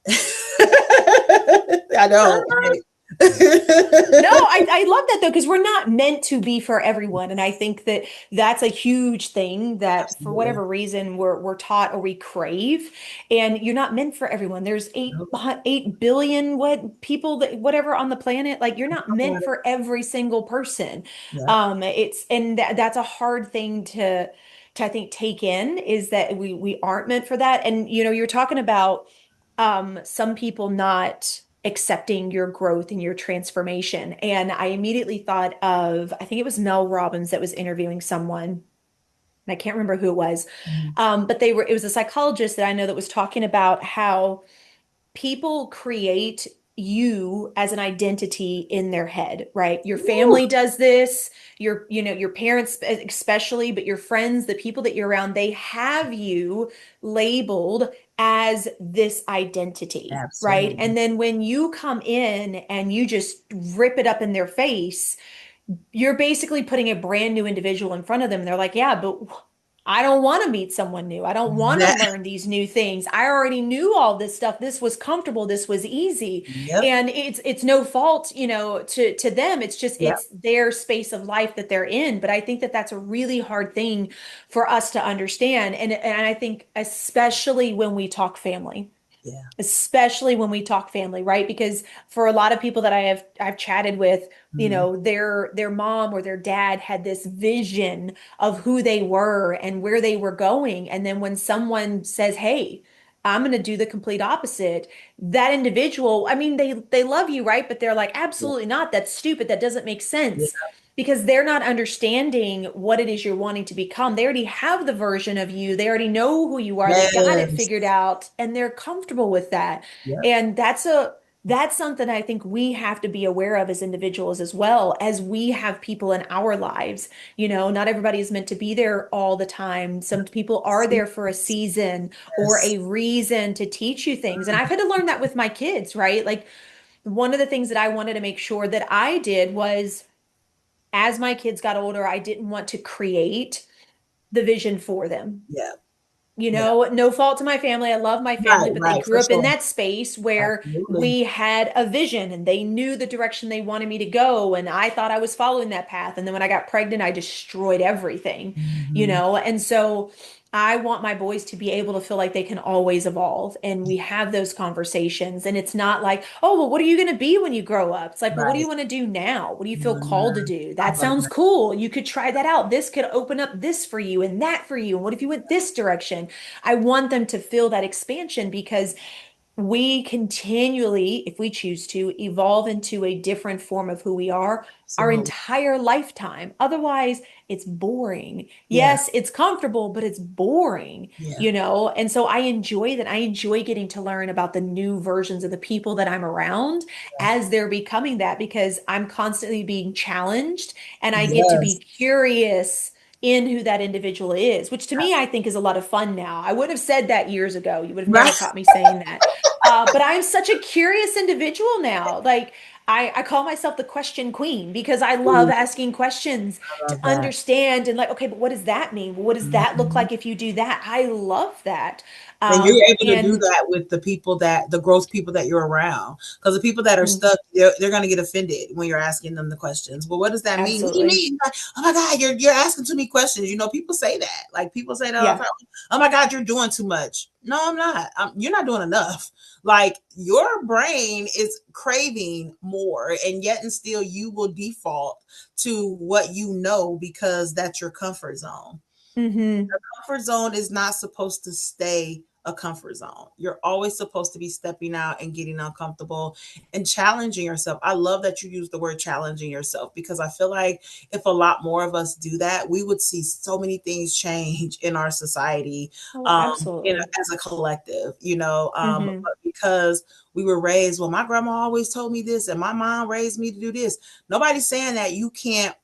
S2: I don't.
S3: No, I love that though, because we're not meant to be for everyone. And I think that that's a huge thing that for
S2: Absolutely.
S3: whatever reason we're taught or we crave. And you're not meant for everyone. There's
S2: Nope.
S3: 8 billion what people that whatever on the planet. Like you're not meant for every single person.
S2: Yep.
S3: It's and that's a hard thing to I think take in, is that we aren't meant for that. And you're talking about some people not accepting your growth and your transformation. And I immediately thought of, I think it was Mel Robbins that was interviewing someone, and I can't remember who it was.
S2: Mhm.
S3: But it was a psychologist that I know that was talking about how people create you as an identity in their head, right? Your
S2: Woo.
S3: family does this, your parents especially, but your friends, the people that you're around, they have you labeled as this identity, right?
S2: Absolutely.
S3: And then when you come in and you just rip it up in their face, you're basically putting a brand new individual in front of them. And they're like, yeah, but I don't want to meet someone new. I don't want to
S2: That.
S3: learn these new things. I already knew all this stuff. This was comfortable. This was easy.
S2: Yep.
S3: And it's no fault, to them. It's just
S2: Yep.
S3: it's their space of life that they're in. But I think that that's a really hard thing for us to understand. And I think especially when we talk family,
S2: Yeah.
S3: especially when we talk family, right? Because for a lot of people that I've chatted with,
S2: Mhm.
S3: their mom or their dad had this vision of who they were and where they were going. And then when someone says, "Hey, I'm going to do the complete opposite," that individual, I mean, they love you, right? But they're like,
S2: Yeah.
S3: "Absolutely not. That's stupid. That doesn't make
S2: Yeah.
S3: sense." Because they're not understanding what it is you're wanting to become. They already have the version of you. They already know who you are. They got it
S2: Yes.
S3: figured out and they're comfortable with that.
S2: Yep.
S3: And that's something I think we have to be aware of as individuals as well, as we have people in our lives. Not everybody is meant to be there all the time. Some people are there for a season or
S2: Yes.
S3: a reason to teach you things. And I've had to learn that with my kids, right? Like one of the things that I wanted to make sure that I did was, as my kids got older, I didn't want to create the vision for them.
S2: Yeah. Yeah.
S3: No fault to my family. I love my family,
S2: Right.
S3: but they
S2: Right. For
S3: grew up in
S2: sure.
S3: that space where
S2: Absolutely.
S3: we had a vision and they knew the direction they wanted me to go. And I thought I was following that path. And then when I got pregnant, I destroyed everything,
S2: Mhm.
S3: And so I want my boys to be able to feel like they can always evolve. And we have those conversations. And it's not like, oh, well, what are you going to be when you grow up? It's like, well, what do you
S2: Right.
S3: want to do now? What do you feel called to
S2: Mhm.
S3: do?
S2: I
S3: That
S2: love
S3: sounds
S2: that.
S3: cool. You could try that out. This could open up this for you and that for you. And what if you went this direction? I want them to feel that expansion because we continually, if we choose to, evolve into a different form of who we are our
S2: Absolutely.
S3: entire lifetime. Otherwise, it's boring.
S2: Yeah.
S3: Yes, it's comfortable, but it's boring,
S2: Yeah.
S3: And so I enjoy that. I enjoy getting to learn about the new versions of the people that I'm around as they're becoming that because I'm constantly being challenged and I get to be
S2: Yes.
S3: curious in who that individual is, which to me I think is a lot of fun now. I wouldn't have said that years ago. You would have never
S2: Right.
S3: caught me saying that. But I'm such a curious individual now. Like I call myself the question queen because I love
S2: Ooh,
S3: asking questions
S2: I
S3: to
S2: love that.
S3: understand and like, okay, but what does that mean? Well, what does that look
S2: Mhm.
S3: like if you do that? I love that.
S2: And you're able to do
S3: And
S2: that with the growth people that you're around. Because the people that are
S3: mm,
S2: stuck, they're going to get offended when you're asking them the questions. Well, what does that mean? What do you
S3: absolutely.
S2: mean? Like, oh my God, you're asking too many questions. People say that. Like people say that all the
S3: Yeah.
S2: time. Oh my God, you're doing too much. No, I'm not. You're not doing enough. Like your brain is craving more, and yet and still you will default to what you know because that's your comfort zone.
S3: Hmm.
S2: Comfort zone is not supposed to stay a comfort zone. You're always supposed to be stepping out and getting uncomfortable and challenging yourself. I love that you use the word challenging yourself, because I feel like if a lot more of us do that, we would see so many things change in our society,
S3: Oh, absolutely.
S2: as a collective,
S3: Mm-hmm.
S2: but because we were raised, well, my grandma always told me this and my mom raised me to do this. Nobody's saying that you can't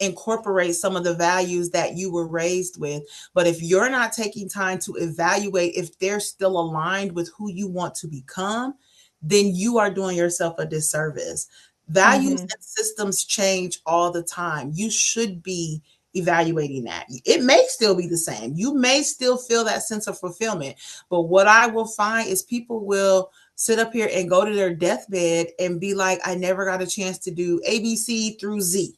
S2: incorporate some of the values that you were raised with. But if you're not taking time to evaluate if they're still aligned with who you want to become, then you are doing yourself a disservice. Values
S3: Mm-hmm.
S2: and systems change all the time. You should be evaluating that. It may still be the same. You may still feel that sense of fulfillment. But what I will find is people will sit up here and go to their deathbed and be like, I never got a chance to do ABC through Z.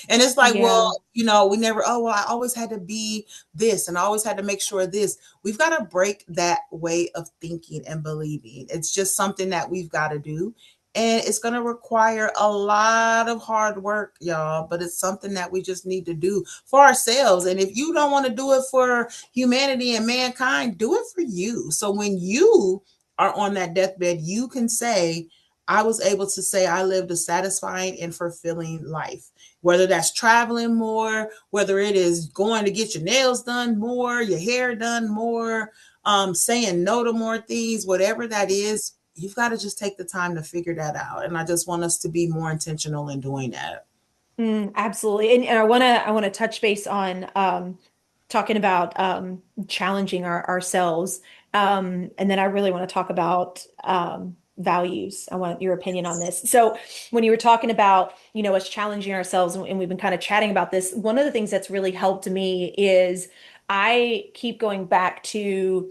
S2: And it's like, well,
S3: Yeah.
S2: we never, oh, well, I always had to be this and I always had to make sure this. We've got to break that way of thinking and believing. It's just something that we've got to do. And it's going to require a lot of hard work, y'all, but it's something that we just need to do for ourselves. And if you don't want to do it for humanity and mankind, do it for you. So when you are on that deathbed, you can say, I was able to say I lived a satisfying and fulfilling life, whether that's traveling more, whether it is going to get your nails done more, your hair done more, saying no to more things, whatever that is, you've got to just take the time to figure that out. And I just want us to be more intentional in doing that.
S3: Absolutely. And I want to touch base on talking about challenging ourselves. And then I really want to talk about values. I want your opinion on this. So when you were talking about, us challenging ourselves, and we've been kind of chatting about this, one of the things that's really helped me is I keep going back to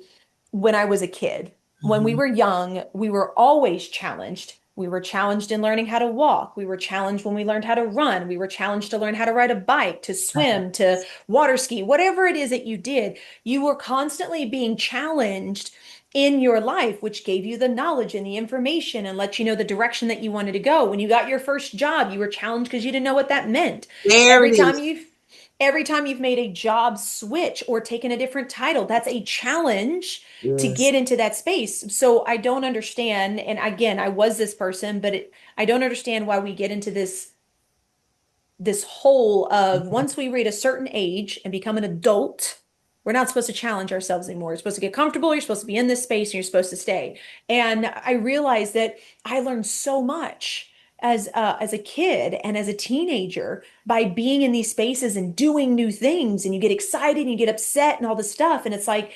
S3: when I was a kid. When we
S2: Mhm.
S3: were young, we were always challenged. We were challenged in learning how to walk. We were challenged when we learned how to run. We were challenged to learn how to ride a bike, to swim, to water ski, whatever it is that you did. You were constantly being challenged in your life, which gave you the knowledge and the information and let you know the direction that you wanted to go. When you got your first job, you were challenged because you didn't know what that meant.
S2: There
S3: Every
S2: it
S3: time
S2: is.
S3: you've every time you've made a job switch or taken a different title, that's a challenge to
S2: Yes.
S3: get into that space. So I don't understand. And again, I was this person, but I don't understand why we get into this hole of once we reach a certain age and become an adult, we're not supposed to challenge ourselves anymore. You're supposed to get comfortable. You're supposed to be in this space and you're supposed to stay. And I realized that I learned so much as a kid and as a teenager by being in these spaces and doing new things. And you get excited and you get upset and all this stuff. And it's like,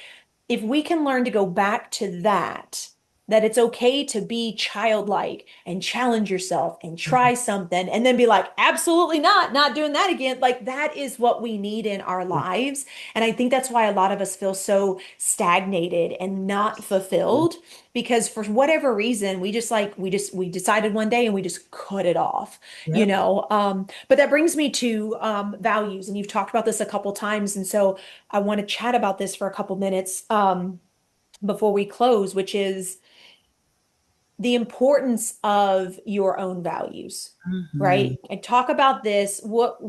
S3: if we can learn to go back to that it's okay to be childlike and challenge yourself and try something and then be like, absolutely not doing that again. Like that is what we need in our lives. And I think that's why a lot of us feel so stagnated and not fulfilled because for whatever reason, we decided one day and we just cut it off,
S2: Yep.
S3: But that brings me to values. And you've talked about this a couple times. And so I want to chat about this for a couple minutes before we close, which is the importance of your own values,
S2: Mhm.
S3: right? And talk about this. What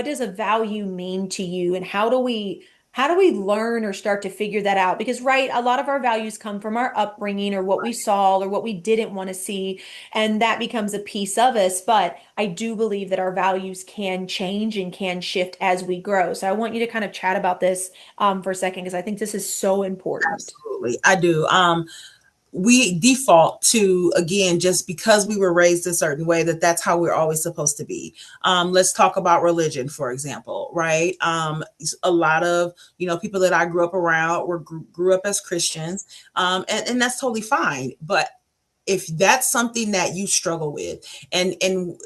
S3: does a value mean to you, and how do we learn or start to figure that out? Because right, a lot of our values come from our upbringing or what we saw or what we didn't want to see, and that becomes a piece of us. But I do believe that our values can change and can shift as we grow. So I want you to kind of chat about this for a second because I think this is so important.
S2: Absolutely. I do. We default to, again, just because we were raised a certain way, that's how we're always supposed to be. Let's talk about religion, for example, right? A lot of people that I grew up around grew up as Christians, and that's totally fine. But if that's something that you struggle with, and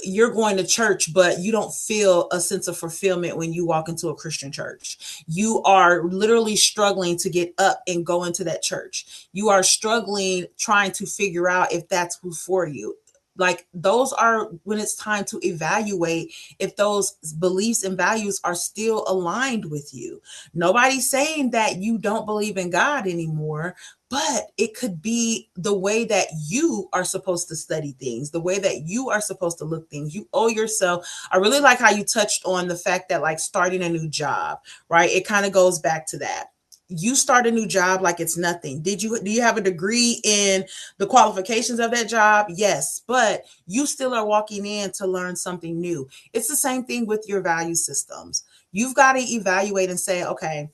S2: you're going to church but you don't feel a sense of fulfillment when you walk into a Christian church, you are literally struggling to get up and go into that church, you are struggling trying to figure out if that's for you. Like, those are when it's time to evaluate if those beliefs and values are still aligned with you. Nobody's saying that you don't believe in God anymore, but it could be the way that you are supposed to study things, the way that you are supposed to look things. You owe yourself. I really like how you touched on the fact that, like, starting a new job, right? It kind of goes back to that. You start a new job like it's nothing. Do you have a degree in the qualifications of that job? Yes, but you still are walking in to learn something new. It's the same thing with your value systems. You've got to evaluate and say, okay,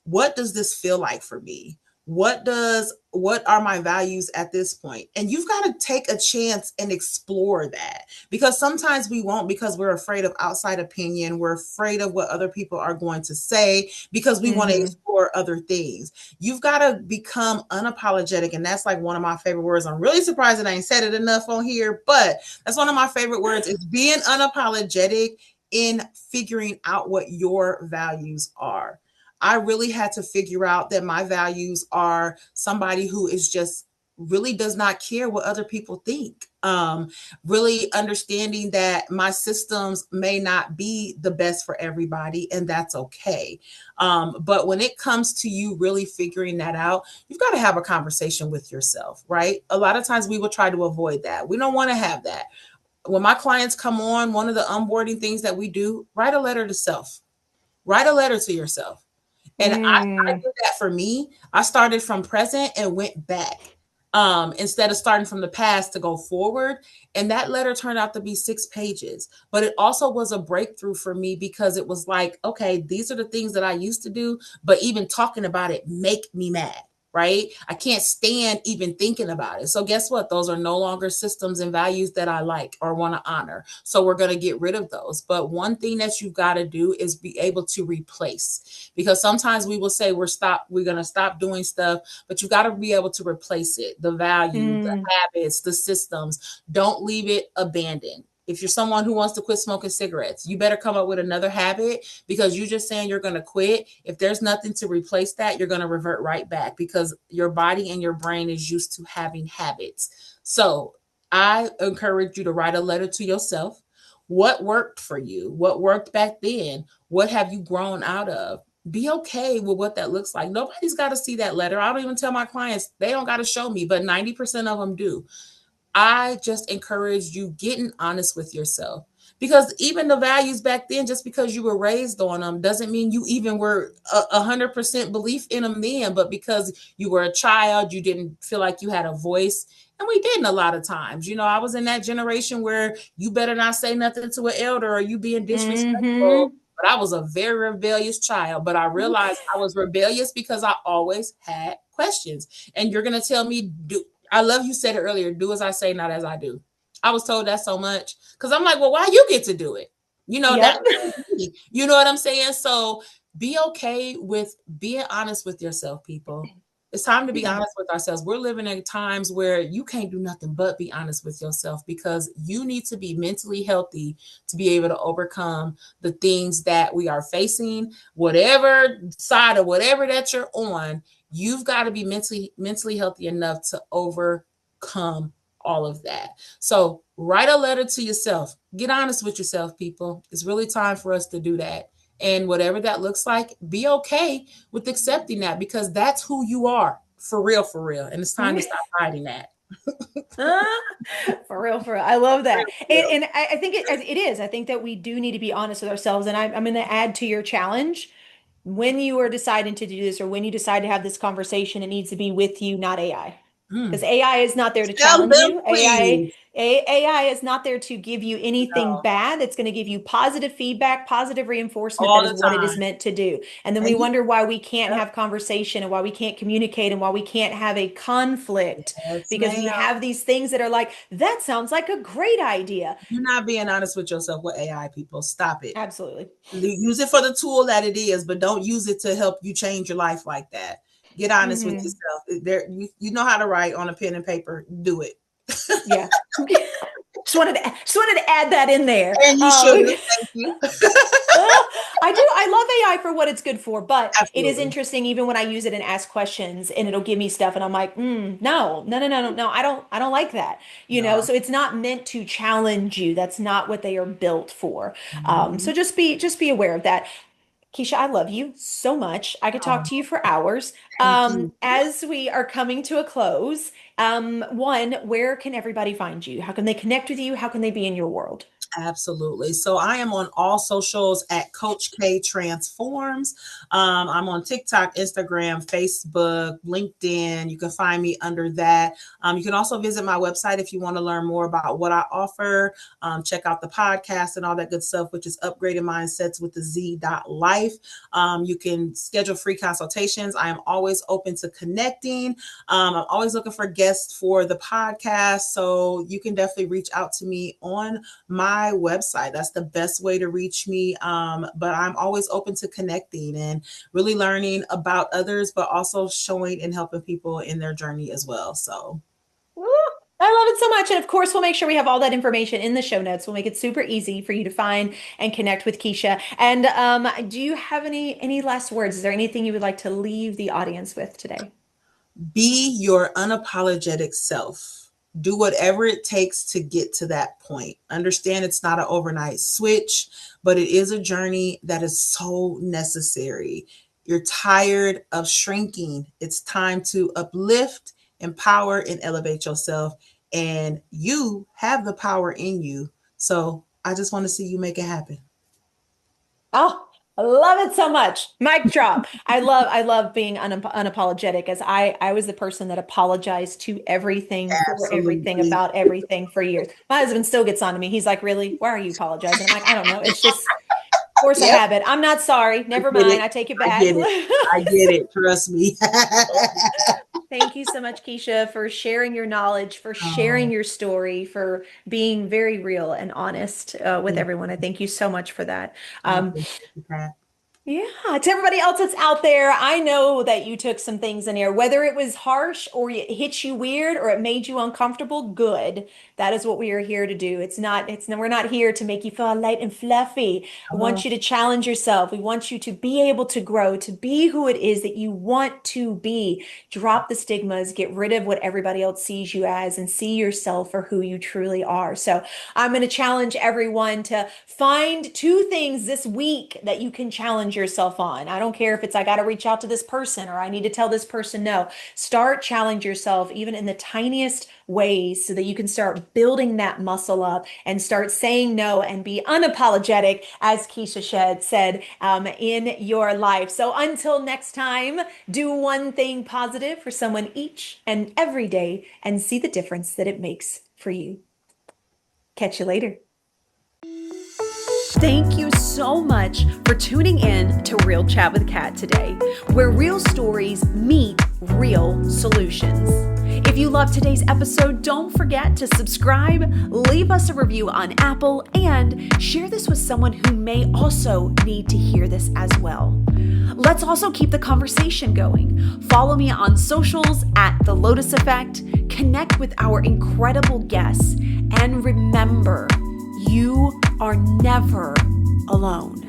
S2: what does this feel like for me? What are my values at this point? And you've got to take a chance and explore that, because sometimes we won't, because we're afraid of outside opinion. We're afraid of what other people are going to say, because we want to explore other things. You've got to become unapologetic. And that's like one of my favorite words. I'm really surprised that I ain't said it enough on here, but that's one of my favorite words, is being unapologetic in figuring out what your values are. I really had to figure out that my values are somebody who is just really does not care what other people think. Really understanding that my systems may not be the best for everybody, and that's okay. But when it comes to you really figuring that out, you've got to have a conversation with yourself, right? A lot of times we will try to avoid that. We don't want to have that. When my clients come on, one of the onboarding things that we do, write a letter to self. Write a letter to yourself. And I did that for me. I started from present and went back, instead of starting from the past to go forward. And that letter turned out to be 6 pages. But it also was a breakthrough for me, because it was like, okay, these are the things that I used to do, but even talking about it make me mad. Right? I can't stand even thinking about it. So guess what? Those are no longer systems and values that I like or want to honor. So we're going to get rid of those. But one thing that you've got to do is be able to replace, because sometimes we will say we're going to stop doing stuff, but you got to be able to replace it. The value, the habits, the systems. Don't leave it abandoned. If you're someone who wants to quit smoking cigarettes, you better come up with another habit, because you just saying you're going to quit. If there's nothing to replace that, you're going to revert right back, because your body and your brain is used to having habits. So I encourage you to write a letter to yourself. What worked for you? What worked back then? What have you grown out of? Be okay with what that looks like. Nobody's got to see that letter. I don't even tell my clients, they don't got to show me, but 90% of them do. I just encourage you getting honest with yourself, because even the values back then, just because you were raised on them doesn't mean you even were 100% belief in them then. But because you were a child, you didn't feel like you had a voice. And we didn't a lot of times. I was in that generation where you better not say nothing to an elder or you being disrespectful. But I was a very rebellious child. But I realized I was rebellious because I always had questions. And you're going to tell me, I love you said it earlier, do as I say, not as I do. I was told that so much, because I'm like, well, why you get to do it? That me. You know what I'm saying? So be okay with being honest with yourself, people. It's time to be honest with ourselves. We're living in times where you can't do nothing but be honest with yourself, because you need to be mentally healthy to be able to overcome the things that we are facing, whatever side or whatever that you're on. You've got to be mentally healthy enough to overcome all of that. So write a letter to yourself. Get honest with yourself, people. It's really time for us to do that. And whatever that looks like, be okay with accepting that, because that's who you are for real, for real. And it's time to stop hiding that.
S3: For real, for real. I love that. And I think it is. I think that we do need to be honest with ourselves. And I'm going to add to your challenge. When you are deciding to do this, or when you decide to have this conversation, it needs to be with you, not AI. Because AI is not there to
S2: Tell
S3: challenge
S2: them,
S3: you.
S2: please.
S3: AI is not there to give you anything
S2: No,
S3: bad. It's going to give you positive feedback, positive reinforcement.
S2: all
S3: That is
S2: the
S3: what it is
S2: time.
S3: meant to do. And then we
S2: And
S3: wonder why we can't have conversation, and why we can't communicate, and why we can't have a conflict,
S2: yes,
S3: because we
S2: ma'am.
S3: have these things that are like, that sounds like a great idea.
S2: You're not being honest with yourself with AI, people. Stop it.
S3: Absolutely.
S2: Use it for the tool that it is, but don't use it to help you change your life like that. Get honest with yourself. You know how to write on a pen and paper. Do it.
S3: Yeah. Just wanted to add that in there.
S2: And you should. Thank you.
S3: I do. I love AI for what it's good for, but it is
S2: Absolutely.
S3: interesting even when I use it and ask questions, and it'll give me stuff, and I'm like, no, no, no, no, no, no. I don't like that.
S2: No.
S3: So it's not meant to challenge you. That's not what they are built for. So
S2: Mhm.
S3: just be aware of that. Keisha, I love you so much. I could talk
S2: Oh,
S3: to you for hours.
S2: thank you.
S3: As we are coming to a close, one, where can everybody find you? How can they connect with you? How can they be in your world?
S2: Absolutely. So I am on all socials at Coach K Transforms. I'm on TikTok, Instagram, Facebook, LinkedIn. You can find me under that. You can also visit my website if you want to learn more about what I offer. Check out the podcast and all that good stuff, which is Upgraded Mindsets with the Z.life. You can schedule free consultations. I am always open to connecting. I'm always looking for guests for the podcast. So you can definitely reach out to me on my website. That's the best way to reach me. But I'm always open to connecting and really learning about others, but also showing and helping people in their journey as well. So
S3: Woo! I love it so much. And of course, we'll make sure we have all that information in the show notes. We'll make it super easy for you to find and connect with Kisha. And do you have any last words? Is there anything you would like to leave the audience with today?
S2: be your unapologetic self. Do whatever it takes to get to that point. Understand it's not an overnight switch, but it is a journey that is so necessary. You're tired of shrinking. It's time to uplift, empower, and elevate yourself. And you have the power in you. So I just want to see you make it happen.
S3: Oh, I love it so much. Mic drop. I love being unapologetic, as I was the person that apologized to everything for everything
S2: Absolutely.
S3: about everything for years. My husband still gets on to me. He's like, "Really? Why are you apologizing?" I'm like, "I don't know. It's just force of
S2: Yep.
S3: habit. I'm not sorry.
S2: I
S3: Never
S2: get
S3: mind.
S2: it.
S3: I take it
S2: I
S3: back."
S2: get it. I get it. Trust me.
S3: Thank you so much, Kisha, for sharing your knowledge, for sharing
S2: Oh,
S3: your story, for being very real and honest with
S2: thank
S3: everyone. I thank you so much for that.
S2: I
S3: Um,
S2: appreciate you, Pat.
S3: Yeah, to everybody else that's out there, I know that you took some things in here, whether it was harsh or it hit you weird or it made you uncomfortable, good. That is what we are here to do. We're not here to make you feel light and fluffy. We
S2: Come
S3: want
S2: on.
S3: you to challenge yourself. We want you to be able to grow, to be who it is that you want to be. Drop the stigmas, get rid of what everybody else sees you as, and see yourself for who you truly are. So I'm going to challenge everyone to find two things this week that you can challenge yourself on. I don't care if it's I got to reach out to this person or I need to tell this person no. Start challenge yourself even in the tiniest ways so that you can start building that muscle up and start saying no and be unapologetic, as Kisha said, in your life. So until next time, do one thing positive for someone each and every day and see the difference that it makes for you. Catch you later.
S1: Thank you so much for tuning in to Real Chat with Kat today, where real stories meet real solutions. If you love today's episode, don't forget to subscribe, leave us a review on Apple, and share this with someone who may also need to hear this as well. Let's also keep the conversation going. Follow me on socials at The Lotus Effect, connect with our incredible guests, and remember, you are never alone.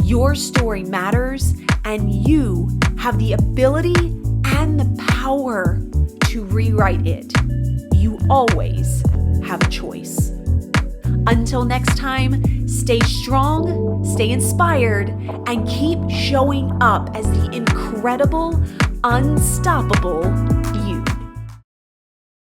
S1: Your story matters, and you have the ability and the power to rewrite it. You always have a choice. Until next time, stay strong, stay inspired, and keep showing up as the incredible, unstoppable